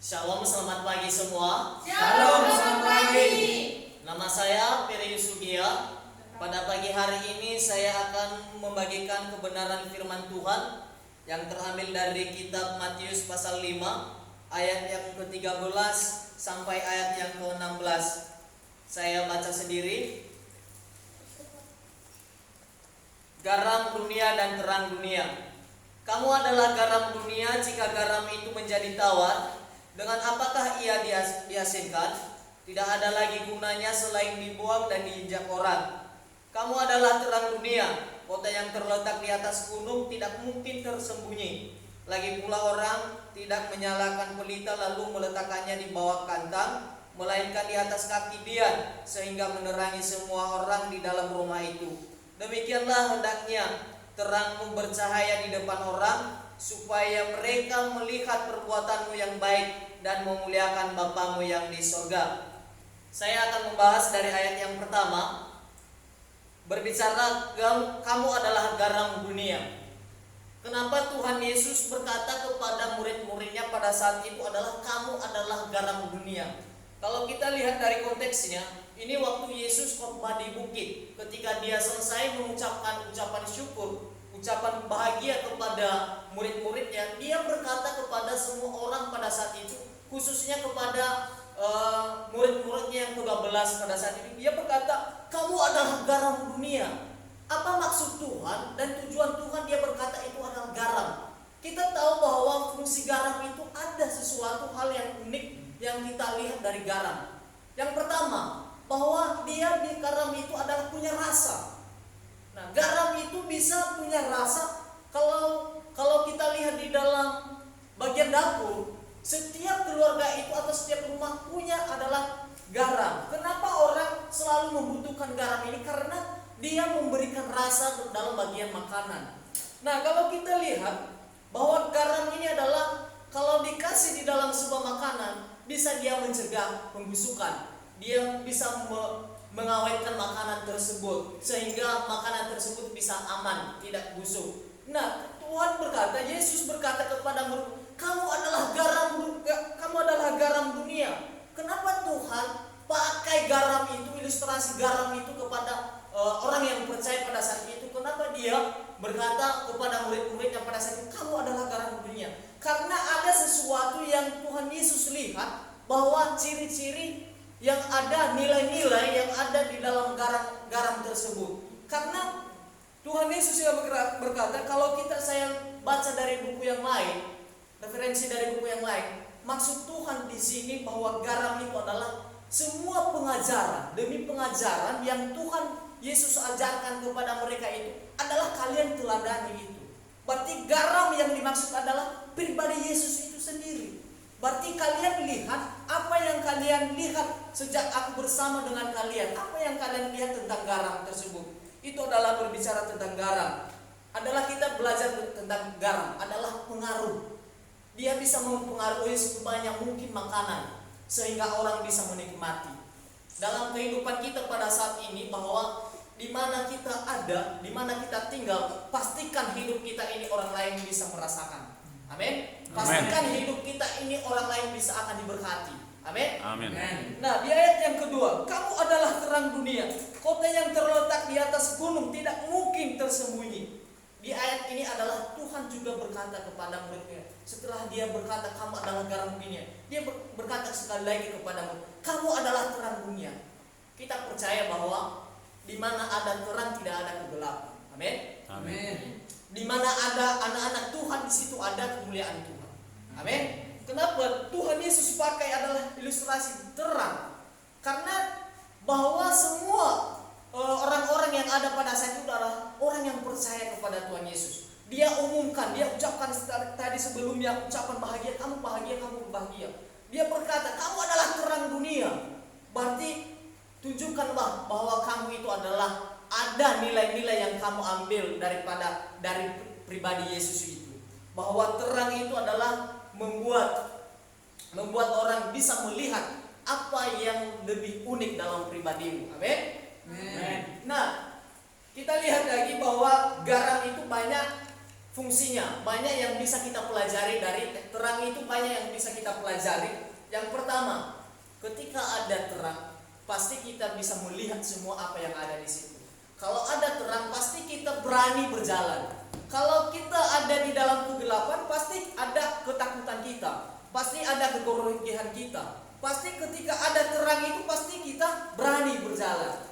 Shalom, selamat pagi semua. Shalom, selamat pagi. Nama saya Peri Yusugia. Pada pagi hari ini saya akan membagikan kebenaran firman Tuhan yang terambil dari kitab Matius pasal 5 ayat yang ke-13 sampai ayat yang ke-16. Saya baca sendiri. Garam dunia dan terang dunia. Kamu adalah garam dunia. Jika garam itu menjadi tawar, dengan apakah ia diasinkan? Tidak ada lagi gunanya selain dibuang dan diinjak orang. Kamu adalah terang dunia. Kota yang terletak di atas gunung tidak mungkin tersembunyi. Lagi pula orang tidak menyalakan pelita lalu meletakkannya di bawah kantang, melainkan di atas kaki dian, sehingga menerangi semua orang di dalam rumah itu. Demikianlah hendaknya terangmu bercahaya di depan orang, supaya mereka melihat perbuatanmu yang baik dan memuliakan Bapamu yang di sorga. Saya akan membahas dari ayat yang pertama, berbicara kamu adalah garam dunia. Kenapa Tuhan Yesus berkata kepada murid-muridnya pada saat itu adalah kamu adalah garam dunia? Kalau kita lihat dari konteksnya, ini waktu Yesus khotbah di bukit. Ketika dia selesai mengucapkan ucapan syukur, ucapan bahagia kepada murid-muridnya, dia berkata kepada semua orang pada saat itu, khususnya kepada murid-muridnya yang ke-12 pada saat itu, dia berkata, kamu adalah garam dunia. Apa maksud Tuhan dan tujuan Tuhan dia berkata itu adalah garam? Kita tahu bahwa fungsi garam itu ada sesuatu hal yang unik yang kita lihat dari garam. Yang pertama, bahwa dia di garam itu adalah punya rasa. Nah, garam itu bisa punya rasa kalau kita lihat di dalam bagian dapur, setiap keluarga itu atau setiap rumah punya adalah garam. Kenapa orang selalu membutuhkan garam ini? Karena dia memberikan rasa dalam bagian makanan. Nah, kalau kita lihat bahwa garam ini adalah kalau dikasih di dalam sebuah makanan, bisa dia mencegah pembusukan. Dia bisa mengawetkan makanan tersebut sehingga makanan tersebut bisa aman, tidak busuk. Nah, Tuhan berkata, Yesus berkata kepada murid, kamu adalah garam dunia. Kenapa Tuhan pakai garam itu, ilustrasi garam itu kepada orang yang percaya pada saat itu? Kenapa dia berkata kepada murid-muridnya pada saat itu, kamu adalah garam dunia? Karena ada sesuatu yang Tuhan Yesus lihat, bahwa ciri-ciri yang ada, nilai-nilai yang ada di dalam garam tersebut. Karena Tuhan Yesus yang berkata, kalau saya baca dari buku yang lain, referensi dari buku yang lain, maksud Tuhan di sini bahwa garam itu adalah semua pengajaran demi pengajaran yang Tuhan Yesus ajarkan kepada mereka itu adalah kalian teladani itu. Berarti garam yang dimaksud adalah pribadi Yesus itu sendiri. Berarti kalian lihat apa yang kalian lihat sejak aku bersama dengan kalian. Apa yang kalian lihat tentang garam tersebut? Itu adalah berbicara tentang garam. Adalah kita belajar tentang garam, adalah pengaruh. Dia bisa mempengaruhi sebanyak mungkin makanan sehingga orang bisa menikmati. Dalam kehidupan kita pada saat ini, bahwa di mana kita ada, di mana kita tinggal, pastikan hidup kita ini orang lain bisa merasakan. Amin. Pastikan hidup kita ini orang lain bisa akan diberkati. Amin. Amin. Nah, di ayat yang kedua, kamu adalah terang dunia. Kota yang terletak di atas gunung tidak mungkin tersembunyi. Di ayat ini adalah Tuhan juga berkata kepada muridnya. Setelah dia berkata kamu adalah garam dunia, dia berkata sekali lagi kepada murid, kamu adalah terang dunia. Kita percaya bahwa di mana ada terang tidak ada kegelapan. Amin. Amin. Di mana ada anak-anak Tuhan, di situ ada kemuliaan Tuhan. Amin. Kenapa Tuhan Yesus pakai adalah ilustrasi terang? Karena bahwa semua orang-orang yang ada pada saat itu adalah orang yang percaya kepada Tuhan Yesus. Dia umumkan, dia ucapkan tadi sebelumnya ucapan bahagia, kamu bahagia, kamu bahagia. Dia berkata, kamu adalah terang dunia. Berarti tunjukkanlah bahwa kamu itu adalah ada nilai-nilai yang kamu ambil dari pribadi Yesus itu. Bahwa terang itu adalah membuat orang bisa melihat apa yang lebih unik dalam pribadimu. Amin. Nah, kita lihat lagi bahwa garam itu banyak fungsinya banyak yang bisa kita pelajari dari terang itu, banyak yang bisa kita pelajari. Yang pertama, ketika ada terang, pasti kita bisa melihat semua apa yang ada di situ. Kalau ada terang, pasti kita berani berjalan. Kalau kita ada di dalam kegelapan, pasti ada ketakutan kita, pasti ada kegrogian kita. Pasti ketika ada terang itu, pasti kita berani berjalan.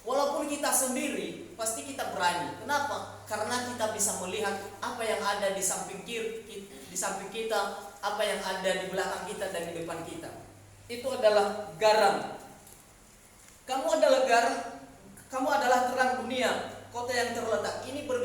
Walaupun kita sendiri, pasti kita berani. Kenapa? Karena kita bisa melihat apa yang ada di samping kiri, di samping kita, apa yang ada di belakang kita dan di depan kita. Itu adalah garam. Kamu adalah garam, kamu adalah terang dunia, kota yang terletak. Ini berbeda.